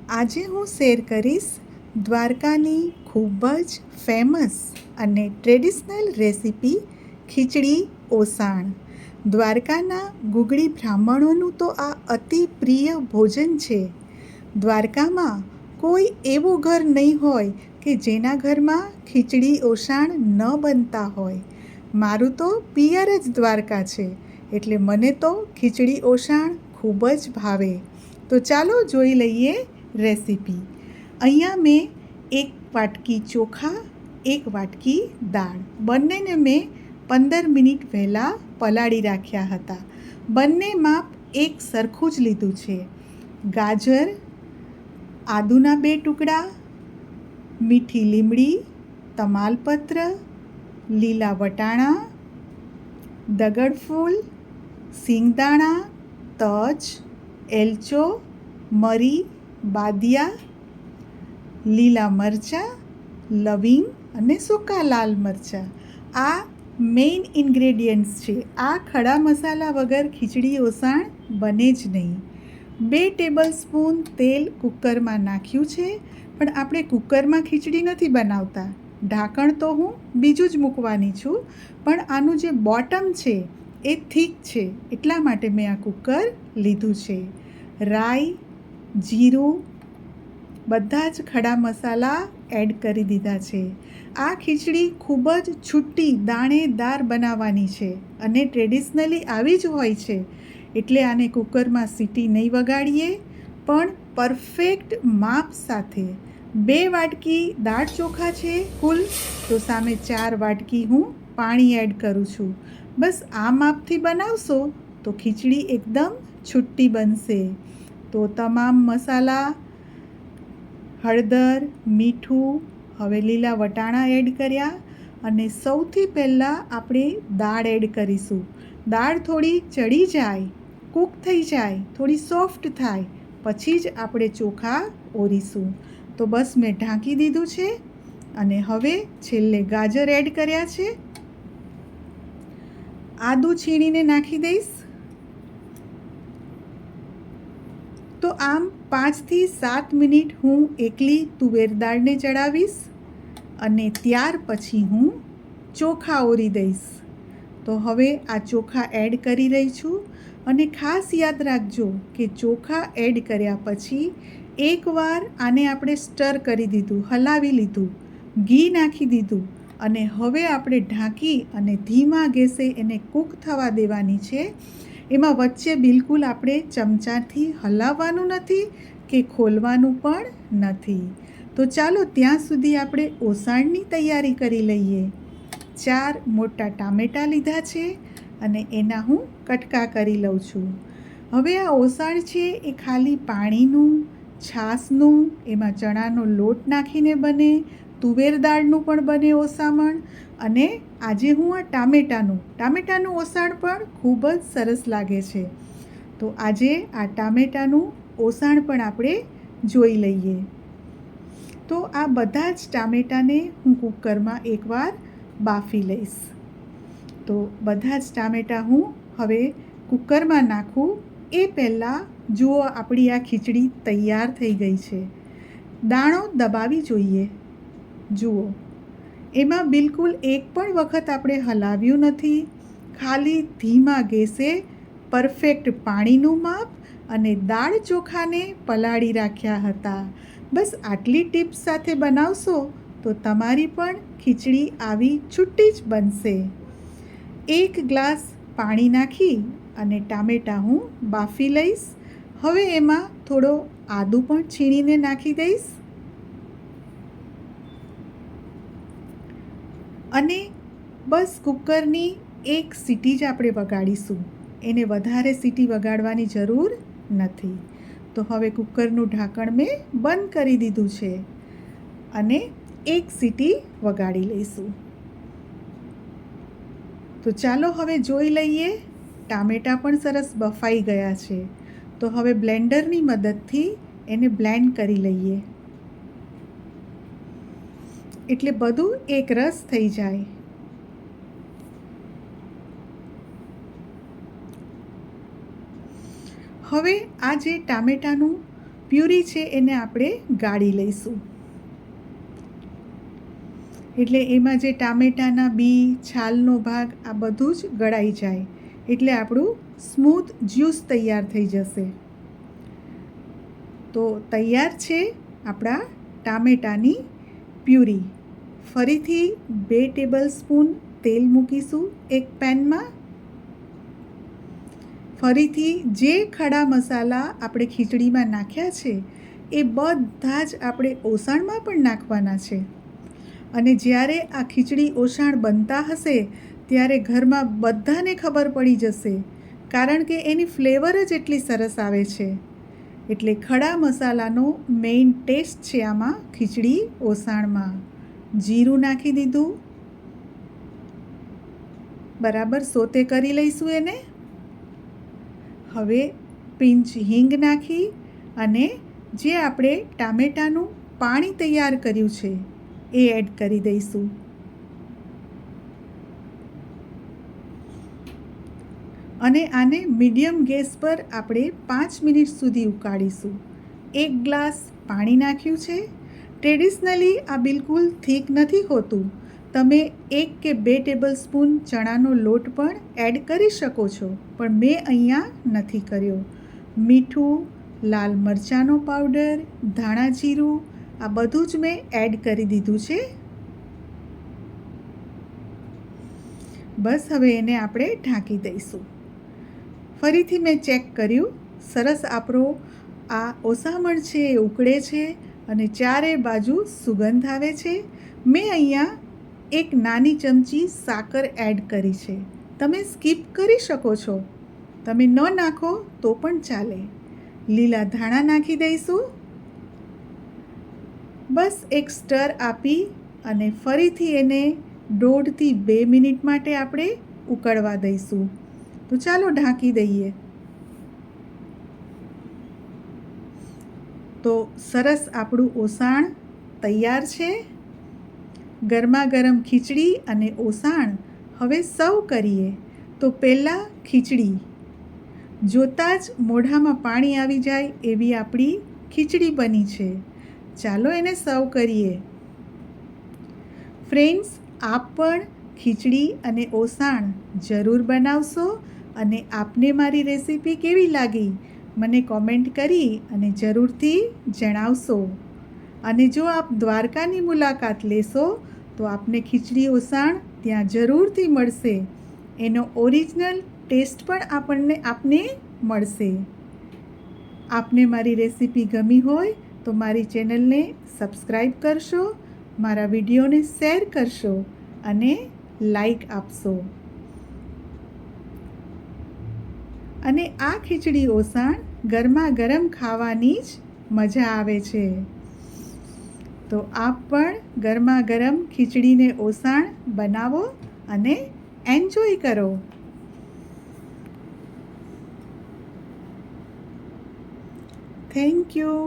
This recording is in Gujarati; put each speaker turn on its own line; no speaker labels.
આજે હું શેર કરીશ દ્વારકાની ખૂબ જ ફેમસ અને ટ્રેડિશનલ રેસીપી ખીચડી ઓસાણ. દ્વારકાના ગુગળી બ્રાહ્મણોનું તો આ અતિ પ્રિય ભોજન છે. દ્વારકામાં કોઈ એવું ઘર નહીં હોય કે જેના ઘરમાં ખીચડી ઓસાણ ન બનતા હોય. મારું તો પિયર જ દ્વારકા છે, એટલે મને તો ખીચડી ઓસાણ ખૂબ જ ભાવે. તો ચાલો જોઈ લઈએ રેસીપી. અહીંયા મેં 1 વાટકી ચોખા, 1 વાટકી દાળ, બંનેને મેં 15 મિનિટ પહેલાં પલાળી રાખ્યા હતા. બંને માપ એક સરખું જ લીધું છે. ગાજર, આદુના 2 ટુકડા, મીઠી લીમડી, તમાલપત્ર, લીલા વટાણા, દગડફૂલ, સિંગદાણા, તજ, એલચો, મરી, બાદિયા, લીલા મરચાં, લવિંગ અને સૂકા લાલ મરચાં. આ મેઇન ઇન્ગ્રેડિયન્ટ્સ છે. આ ખડા મસાલા વગર ખીચડી ઓસાણ બને જ નહીં. 2 ટેબલ સ્પૂન તેલ કુકરમાં નાખ્યું છે, પણ આપણે કુકરમાં ખીચડી નથી બનાવતા. ઢાંકણ તો હું બીજું જ મૂકવાની છું, પણ આનું જે બોટમ છે એ થીક છે, એટલા માટે મેં આ કુકર લીધું છે. રાઈ, જીરું, બધા જ ખડા મસાલા એડ કરી દીધા છે. આ ખીચડી ખૂબ જ છૂટી દાણેદાર બનાવવાની છે અને ટ્રેડિશનલી આવી જ હોય છે, એટલે આને કુકરમાં સીટી નહીં વગાડીએ, પણ પરફેક્ટ માપ સાથે. 2 વાટકી દાળ ચોખા છે કુલ, તો સામે 4 વાટકી હું પાણી એડ કરું છું. બસ આ માપથી બનાવશો તો ખીચડી એકદમ છૂટી બનશે. તો તમામ મસાલા, હળદર, મીઠું, હવે લીલા વટાણા એડ કર્યા અને સૌથી પહેલાં આપણે દાળ એડ કરીશું. દાળ થોડી ચડી જાય, કૂક થઈ જાય, થોડી સોફ્ટ થાય, પછી જ આપણે ચોખા ઓરીશું. તો બસ મેં ઢાંકી દીધું છે અને હવે છેલ્લે ગાજર એડ કર્યા છે. આદું છીણીને નાખી દઈશ. તો આમ 5 થી 7 મિનિટ હું એકલી તુવેર દાળને ચડાવીશ અને ત્યાર પછી હું ચોખા ઓરી દઈશ. તો હવે આ ચોખા એડ કરી રહી છું અને ખાસ યાદ રાખજો કે ચોખા એડ કર્યા પછી એકવાર આને આપણે સ્ટર કરી દીધું, હલાવી લીધું, ઘી નાખી દીધું અને હવે આપણે ઢાંકી અને ધીમા ગેસે એને કૂક થવા દેવાની છે. એમાં વચ્ચે બિલકુલ આપણે ચમચાથી હલાવવાનું નથી કે ખોલવાનું પણ નથી. તો ચાલો ત્યાં સુધી આપણે ઓસાણની તૈયારી કરી લઈએ. 4 મોટા ટામેટાં લીધા છે અને એના હું કટકા કરી લઉં છું. હવે આ ઓસાણ છે એ ખાલી પાણીનું, છાશનું, એમાં ચણાનો લોટ નાખીને બને, તુવેર દાળનું પણ બને ઓસામણ, અને આજે હું આ ટામેટાનું ઓસાણ પણ ખૂબ જ સરસ લાગે છે. તો આજે આ ટામેટાનું ઓસાણ પણ આપણે જોઈ લઈએ. તો આ બધા જ ટામેટાને હું કુકરમાં એકવાર બાફી લઈશ. તો બધા જ ટામેટાં હું હવે કુકરમાં નાખું એ પહેલાં જુઓ આપણી આ ખીચડી તૈયાર થઈ ગઈ છે. દાણો દબાવી જોઈએ. જુઓ, એમાં બિલકુલ એક પણ વખત આપણે હલાવ્યું નથી. ખાલી ધીમા ગેસે પરફેક્ટ પાણીનું માપ અને દાળ ચોખાને પલાળી રાખ્યા હતા. બસ આટલી ટિપ્સ સાથે બનાવશો તો તમારી પણ ખીચડી આવી છૂટી જ બનશે. 1 ગ્લાસ પાણી નાખી અને ટામેટાં હું બાફી લઈશ. હવે એમાં થોડો આદું પણ છીણીને નાખી દઈશ અને બસ કુકરની 1 સીટી જ આપણે વગાડીશું. એને વધારે સીટી વગાડવાની જરૂર નથી. તો હવે કુકરનું ઢાંકણ મેં બંધ કરી દીધું છે અને 1 સીટી વગાડી લઈશું. તો ચાલો હવે જોઈ લઈએ. ટામેટાં પણ સરસ બફાઈ ગયા છે. તો હવે બ્લેન્ડરની મદદથી એને બ્લેન્ડ કરી લઈએ, એટલે બધું એક રસ થઈ જાય. હવે આ જે ટામેટાનું પ્યુરી છે એને આપણે ગાળી લઈશું. એટલે એમાં જે ટામેટાના બી, છાલનો ભાગ આ બધું જ ગળાઈ જાય. એટલે આપણું સ્મૂથ જ્યુસ તૈયાર થઈ જશે. તો તૈયાર છે આપણા ટામેટાની પ્યુરી. ફરીથી 2 ટેબલસ્પૂન તેલ મૂકીશું એક પેનમાં. ફરીથી જે ખડા મસાલા આપણે ખીચડીમાં નાખ્યા છે એ બધા જ આપણે ઓસણમાં પણ નાખવાના છે. અને જ્યારે આ ખીચડી ઓસાણ બનતા હશે ત્યારે ઘરમાં બધાને ખબર પડી જશે, કારણ કે એની ફ્લેવર જ એટલી સરસ આવે છે. એટલે ખડા મસાલાનો મેઇન ટેસ્ટ છે આમાં ખીચડી ઓસાણમાં. જીરું નાખી દીધું. બરાબર સોતે કરી લઈશું એને. હવે પિંચ હિંગ નાખી અને જે આપણે ટામેટાનું પાણી તૈયાર કર્યું છે એ એડ કરી દઈશું. અને આને મીડિયમ ગેસ પર આપણે 5 મિનિટ સુધી ઉકાળીશું. 1 ગ્લાસ પાણી નાખ્યું છે. ટ્રેડિશનલી આ બિલકુલ થીક નથી હોતું. તમે 1 કે 2 ટેબલસ્પૂન ચણાનો લોટ પણ એડ કરી શકો છો, પણ મેં અહીંયા નથી કર્યો. મીઠું, લાલ મરચાંનો પાવડર, ધાણા જીરું આ બધું જ મેં એડ કરી દીધું છે. બસ હવે એને આપણે ઢાંકી દઈશું. ફરીથી મેં ચેક કર્યું. સરસ આપણો આ ઓસામણ છે એ ઉકળે છે અને ચારે બાજુ સુગંધ આવે છે. મેં અહીંયા 1 નાની ચમચી સાકર એડ કરી છે. તમે સ્કીપ કરી શકો છો. તમે ન નાખો તો પણ ચાલે. લીલા ધાણા નાખી દઈશું. બસ એક સ્ટર આપી અને ફરીથી એને 1.5 થી 2 મિનિટ માટે આપણે ઉકળવા દઈશું. તો ચાલો ઢાંકી દઈએ. તો સરસ આપણું ઓસાણ તૈયાર છે. ગરમા ગરમ ખીચડી અને ઓસાણ હવે સર્વ કરીએ. તો પહેલાં ખીચડી. જોતાં જ મોઢામાં પાણી આવી જાય એવી આપણી ખીચડી બની છે. ચાલો એને સર્વ કરીએ. ફ્રેન્ડ્સ, આપ પણ ખીચડી અને ઓસાણ જરૂર બનાવશો અને આપને મારી રેસીપી કેવી લાગી મને કોમેન્ટ કરી અને જરૂરથી જણાવશો. અને જો આપ દ્વારકાની મુલાકાત લેશો તો આપને ખીચડી ઓસાણ ત્યાં જરૂરથી મળશે. એનો ઓરિજિનલ ટેસ્ટ પણ આપને મળશે. આપને મારી રેસીપી ગમી હોય તો મારી ચેનલને સબસ્ક્રાઈબ કરશો, મારા વિડીયોને શેર કરશો અને લાઈક આપશો. અને આ ખીચડી ઓસાણ ગરમા ગરમ ખાવાની જ મજા આવે છે. તો આપ પણ ગરમા ગરમ ખીચડીને ઓસાણ બનાવો અને એન્જોય કરો. Thank you.